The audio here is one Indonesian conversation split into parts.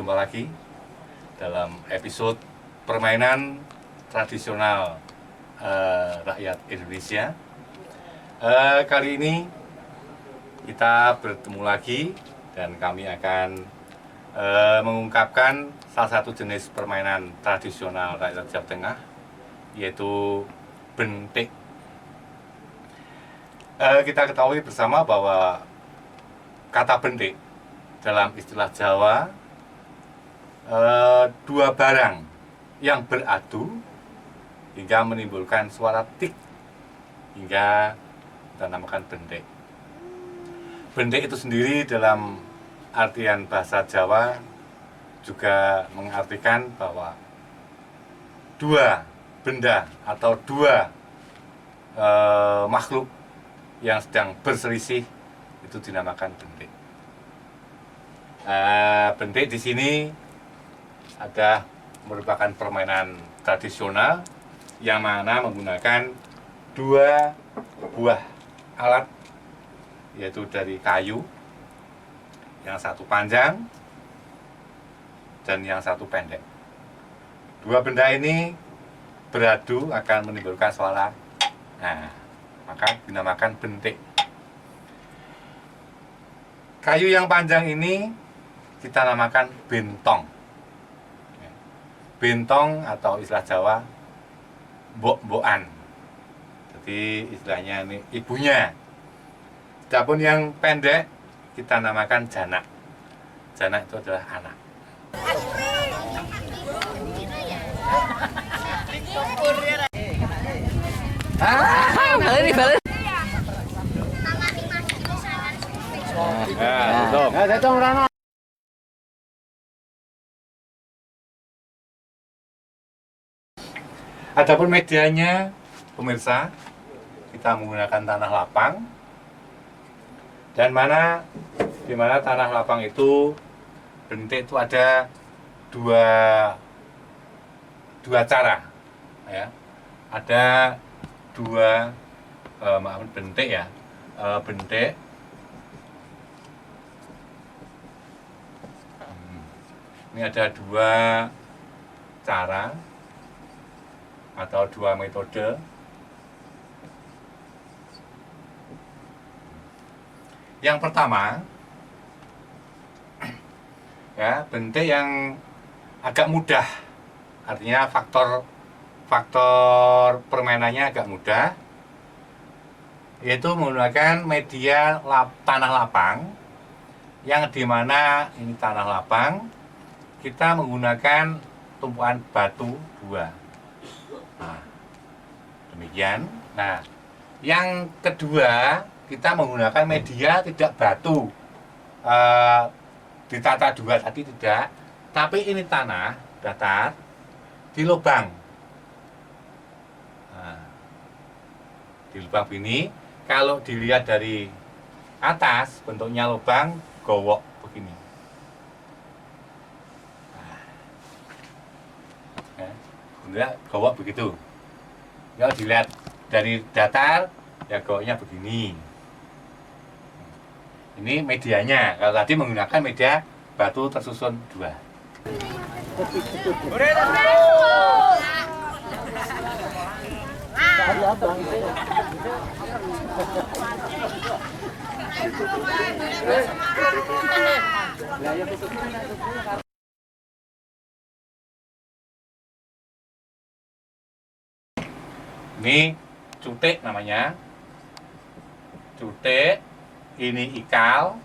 berjumpa lagi dalam episode permainan tradisional rakyat Indonesia. Kali ini kita bertemu lagi dan kami akan mengungkapkan salah satu jenis permainan tradisional rakyat Jawa Tengah, yaitu bentik. Kita ketahui bersama bahwa kata bentik dalam istilah Jawa, dua barang yang beradu hingga menimbulkan suara tik, hingga kita namakan bentik. Bentik itu sendiri dalam artian bahasa Jawa juga mengartikan bahwa dua benda atau dua makhluk yang sedang berselisih itu dinamakan bentik. Bentik di sini merupakan permainan tradisional yang mana menggunakan dua buah alat, yaitu dari kayu, yang satu panjang dan yang satu pendek. Dua benda ini beradu akan menimbulkan suara, maka dinamakan bentik. Kayu yang panjang ini kita namakan bentong. Bentong atau istilah Jawa mbok-mbokan. Jadi istilahnya ini ibunya. Adapun yang pendek kita namakan janak. Janak itu adalah anak. Adapun medianya, pemirsa, kita menggunakan tanah lapang, dan di mana tanah lapang itu bentik itu ada dua cara, ya. Ada dua bentik, ya, bentik. Ini ada dua cara atau dua metode. Yang pertama, ya, bentik yang agak mudah, artinya faktor permainannya agak mudah, yaitu menggunakan media tanah lapang, yang dimana ini tanah lapang kita menggunakan tumpuan batu dua. Demikian. Nah, yang kedua, kita menggunakan media tidak batu, ditata dua tadi tidak, tapi ini tanah datar di lubang. Di lubang ini, kalau dilihat dari atas, bentuknya lubang gowok begini. Bentuknya gowok begitu. Kalau dilihat dari datar, ya gowoknya begini. Ini medianya. Kalau tadi menggunakan media batu tersusun dua. Ini cutik namanya. Cutik, ini ikal.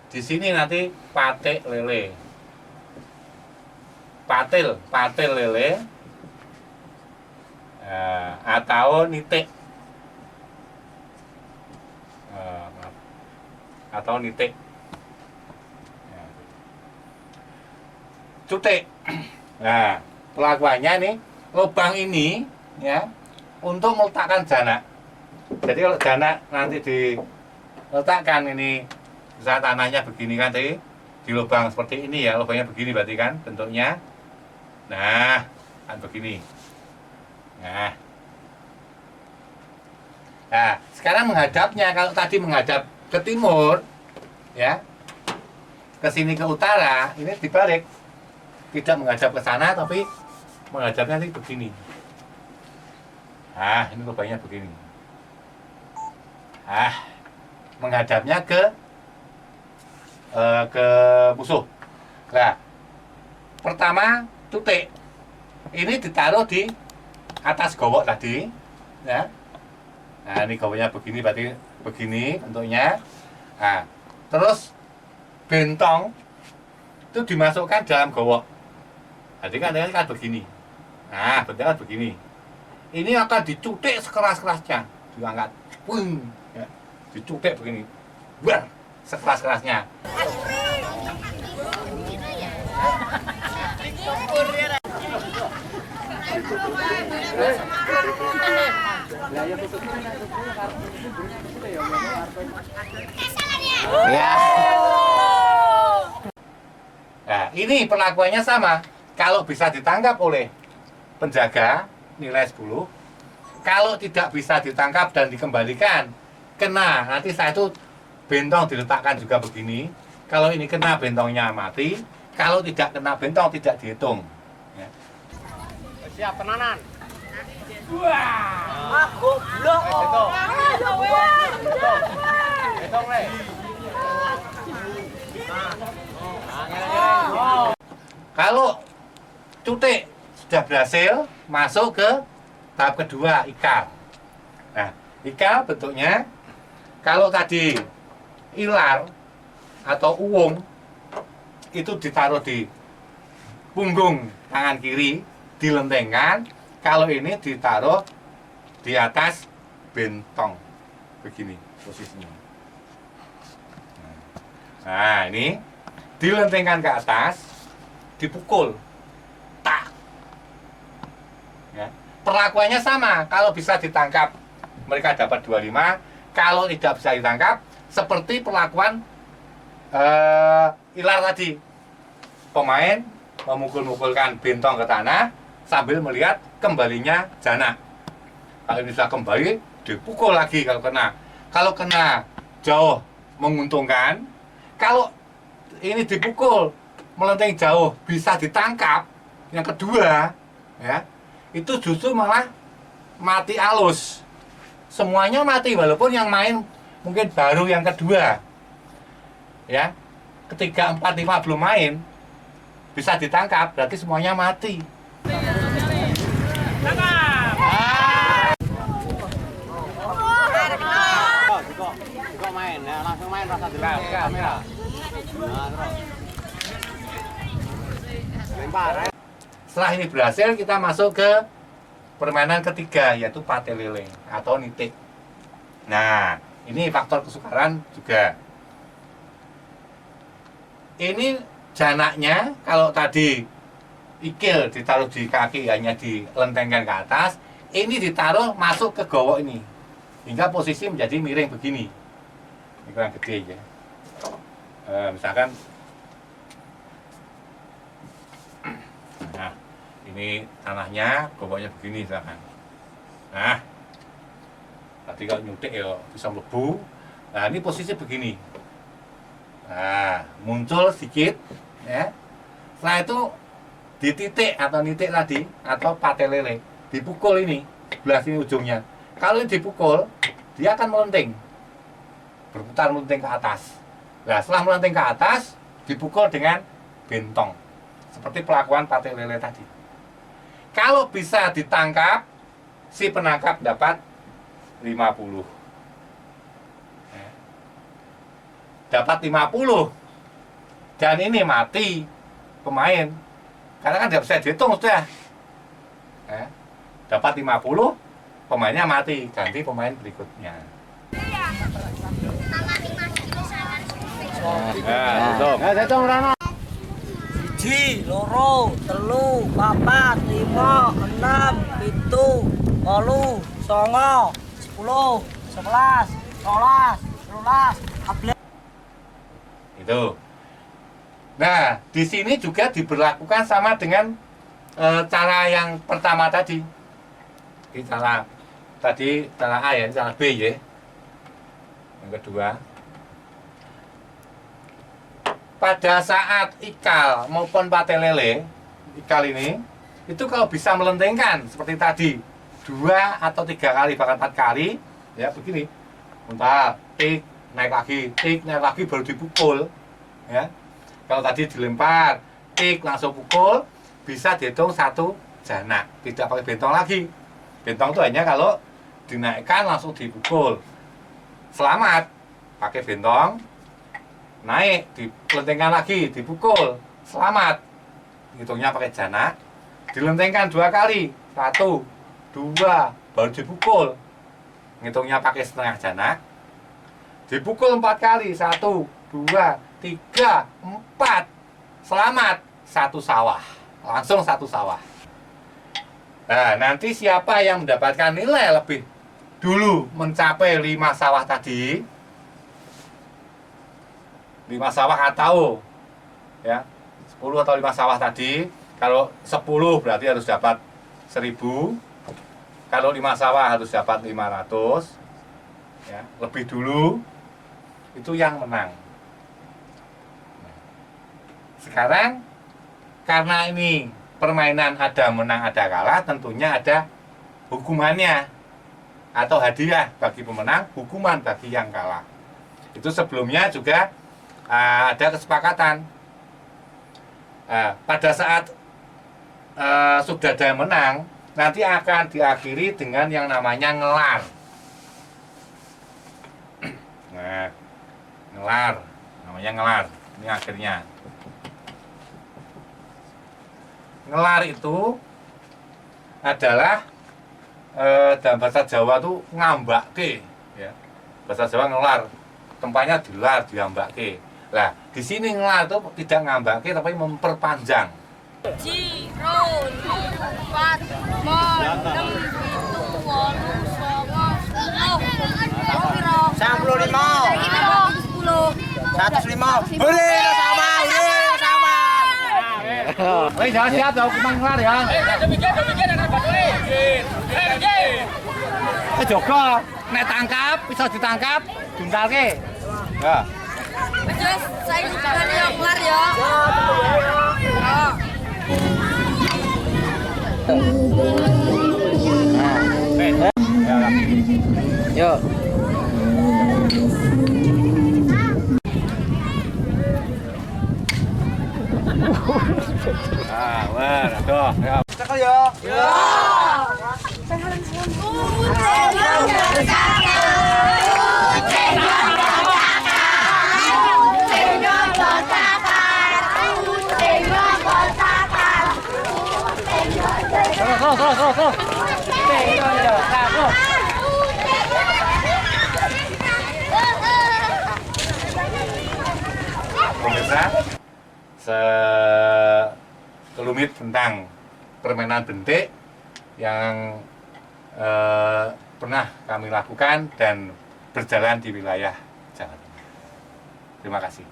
Di sini nanti patik lele. Patil lele. Atau nitik. Atau nitik. Cutik. Nah, pelakuannya nih, lubang ini, ya, untuk meletakkan janak. Jadi kalau janak nanti diletakkan ini, misalnya tanahnya begini kan tadi, di lubang seperti ini, ya, lubangnya begini berarti kan bentuknya. Nah, kan begini. Nah, sekarang menghadapnya, kalau tadi menghadap ke timur, ya, ke sini ke utara, ini dibalik. Tidak menghadap ke sana, tapi menghadapnya nanti begini. Nah, ini lubangnya begini. Nah, menghadapnya ke musuh. Nah, pertama tutik. Ini ditaruh di atas gowok tadi, ya. Nah, ini gowoknya begini, berarti begini bentuknya. Nah, terus bentong itu dimasukkan dalam gowok. Jadi kan begini. Nah, bentuknya begini. Ini akan dicutik sekeras-kerasnya, diangkat, pung, ya. Dicutik begini, buar, sekeras-kerasnya. Ya. Nah, ini perlakuannya sama. Kalau bisa ditangkap oleh penjaga, nilai 10. Kalau tidak bisa ditangkap dan dikembalikan, kena. Nanti saya itu bentong diletakkan juga begini. Kalau ini kena, bentongnya mati. Kalau tidak kena bentong, tidak dihitung. Ya. Siap, tenanan. Wah, goblok. Hitung, Le. Kalau cutik sudah berhasil masuk ke tahap kedua, ikal. Nah, ikal bentuknya kalau tadi ilar atau uwung itu ditaruh di punggung tangan kiri, dilentengkan. Kalau ini ditaruh di atas bentong begini posisinya. Nah, ini dilentengkan ke atas, dipukul, tak. Ya. Perlakuannya sama. Kalau bisa ditangkap, mereka dapat 25. Kalau tidak bisa ditangkap, seperti perlakuan ilar tadi. Pemain memukul-mukulkan bentong ke tanah sambil melihat kembalinya jana. Kalau ini sudah kembali, dipukul lagi kalau kena. Kalau kena jauh menguntungkan. Kalau ini dipukul melenteng jauh bisa ditangkap, yang kedua ya itu justru malah mati alus. Semuanya mati walaupun yang main mungkin baru yang kedua. Ya. Ketiga, 4, 5 belum main bisa ditangkap, berarti semuanya mati. Juga main, ya, langsung main rasa dulu. Kamera. Nah, terus. Lempar. Setelah ini berhasil, kita masuk ke permainan ketiga, yaitu pate lele atau nitik. Nah, ini faktor kesukaran juga. Ini janaknya, kalau tadi ikil ditaruh di kaki, hanya dilentengkan ke atas, ini ditaruh masuk ke gowok ini. Hingga posisi menjadi miring begini. Ini kurang gede ya. Misalkan nah, ini tanahnya, gowoknya begini misalkan. Nah, tadi kalau nyutik ya bisa melebu. Nah, ini posisi begini. Nah, muncul sedikit ya. Setelah itu dititik atau nitik tadi atau pate lele, dipukul ini belah sini ujungnya. Kalau ini dipukul, dia akan melenting, berputar melenting ke atas. Nah, setelah melenting ke atas, dipukul dengan bentong, seperti pelakuan pate lele tadi. Kalau bisa ditangkap, si penangkap dapat 50. Dapat 50. Dan ini mati pemain. Karena kan tidak bisa dihitung sudah. Dapat 50, pemainnya mati, ganti pemain berikutnya. Hitung Rano. 1, 2, 3, 4, 5, 6, 7, 8, 9, 10, 11, 12, 13, 14. Itu. Nah, di sini juga diberlakukan sama dengan cara yang pertama tadi. Di cara tadi cara A ya, cara B ya. Yang kedua. pada saat ikal maupun pate lele, ikal ini, itu kalau bisa melentengkan seperti tadi, 2 atau 3 kali, bahkan 4 kali, ya begini, bentar, tik, naik lagi, baru dipukul, ya. Kalau tadi dilempar, tik, langsung pukul, bisa dihitung 1 janak, tidak pakai bentong lagi. Bentong itu hanya kalau dinaikkan langsung dipukul. Selamat, pakai bentong, naik, dilentengkan lagi, dipukul, selamat. Hitungnya pakai janak, dilentengkan 2 kali, 1, 2, baru dipukul. Ngitungnya pakai setengah janak, dipukul 4 kali, 1, 2, 3, 4, selamat, 1 sawah, langsung 1 sawah. Nah, nanti siapa yang mendapatkan nilai lebih dulu mencapai 5 sawah tadi, 5 sawah atau ya 10 atau 5 sawah tadi, kalau 10 berarti harus dapat 1000, kalau 5 sawah harus dapat 500, ya, lebih dulu itu yang menang. Sekarang karena ini permainan ada menang ada kalah, tentunya ada hukumannya atau hadiah bagi pemenang, hukuman bagi yang kalah. Itu sebelumnya juga ada kesepakatan. Pada saat sudah ada yang menang, nanti akan diakhiri dengan yang namanya ngelar. Nah, ngelar, namanya ngelar. Ini akhirnya. Ngelar itu adalah dalam bahasa Jawa tuh ngambake, ya. Bahasa Jawa ngelar, tempatnya dilar, diambake. Lah, di sini ngelar itu tidak ngambake tapi memperpanjang. Jiro, 4, 5, 6, 7, 8, 9, 10. 105. Hore sama. Woi, jangan siap ya hukuman ngelar ya. Jogo, nek tangkap, bisa ditangkap, juntalke. Ya. Terus saya juga yang kelar ya. Yo. Aduh, ya. Cakal ya. Terus. Pemirsa, sekelumit tentang permainan bentik yang pernah kami lakukan dan berjalan di wilayah Jawa Tengah. Terima kasih.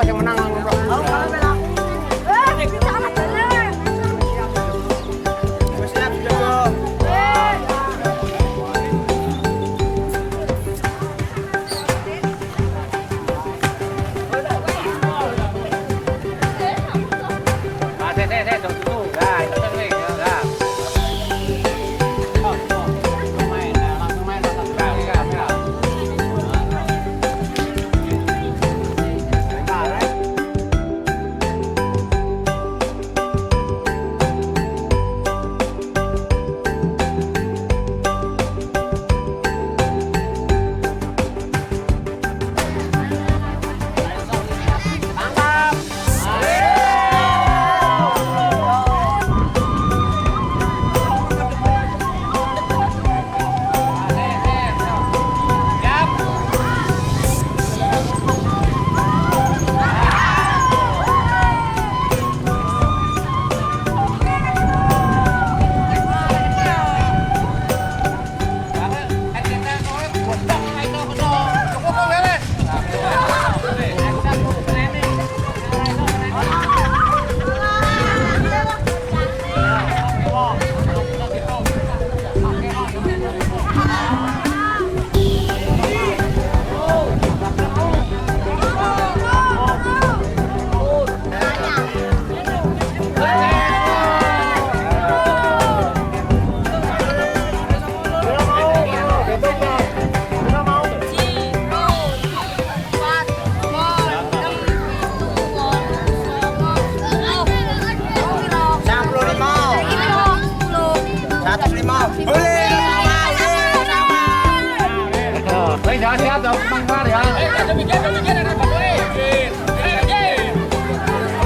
Yang menang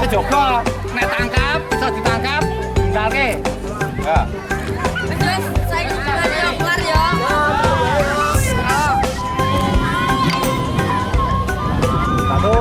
Jogo nek tangkap iso ditangkap misalke ya Terus saya hitungan yo kelar yo. satu